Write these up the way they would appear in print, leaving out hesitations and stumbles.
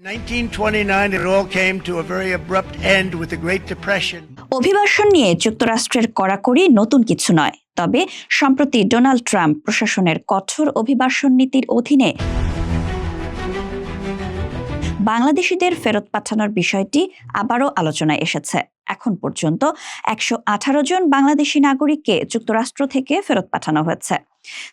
1929, it all came to a very abrupt end with the Great Depression. অভিবাসন নিয়ে যুক্তরাষ্ট্রের কড়াকড়ি নতুন কিছু নয়, তবে সম্প্রতি ডোনাল্ড ট্রাম্প প্রশাসনের কঠোর অভিবাসন নীতির অধীনে বাংলাদেশিদের ফেরত পাঠানোর বিষয়টি আবারও আলোচনায় এসেছে। এখন পর্যন্ত 118 জন বাংলাদেশি নাগরিককে যুক্তরাষ্ট্র থেকে ফেরত পাঠানো হয়েছে।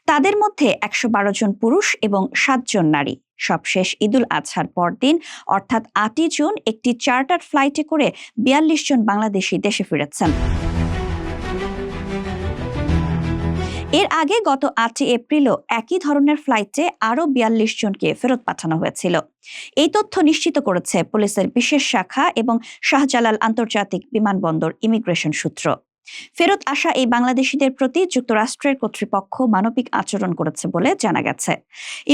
তাদের মধ্যে 112 জন পুরুষ এবং 7 জন নারী। সবশেষ ঈদুল আজহার পরদিন অর্থাৎ 8 জুন একটি চার্টার ফ্লাইটে করে 42 জন বাংলাদেশি দেশে ফিরেছেন। এর আগে গত 8 এপ্রিলও একই ধরনের ফ্লাইটে আরও 42 জনকে ফেরত পাঠানো হয়েছিল। এই তথ্য নিশ্চিত করেছে পুলিশের বিশেষ শাখা এবং শাহজালাল আন্তর্জাতিক বিমানবন্দর ইমিগ্রেশন সূত্র। ফেরত আসা এই বাংলাদেশিদের প্রতি যুক্তরাষ্ট্রের কর্তৃপক্ষ মানবিক আচরণ করেছে বলে জানা গেছে।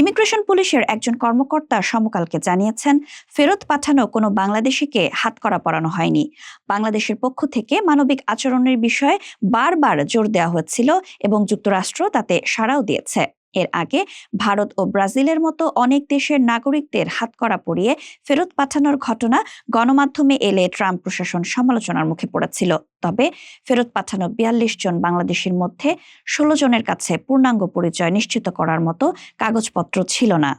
ইমিগ্রেশন পুলিশের একজন কর্মকর্তা সমকালকে জানিয়েছেন, ফেরত পাঠানো কোনো বাংলাদেশিকে হাতকড়া পরানো হয়নি। বাংলাদেশের পক্ষ থেকে মানবিক আচরণের বিষয়ে বারবার জোর দেওয়া হচ্ছিল এবং যুক্তরাষ্ট্র তাতে সাড়াও দিয়েছে। এর আগে ভারত ও ব্রাজিলের মতো অনেক দেশের নাগরিকদের হাতকড়া পরিয়ে ফেরত পাঠানোর ঘটনা গণমাধ্যমে এলে ট্রাম্প প্রশাসন সমালোচনার মুখে পড়েছিল। তবে ফেরত পাঠানো 42 জন বাংলাদেশির মধ্যে 16 জনের কাছে পূর্ণাঙ্গ পরিচয় নিশ্চিত করার মতো কাগজপত্র ছিল না।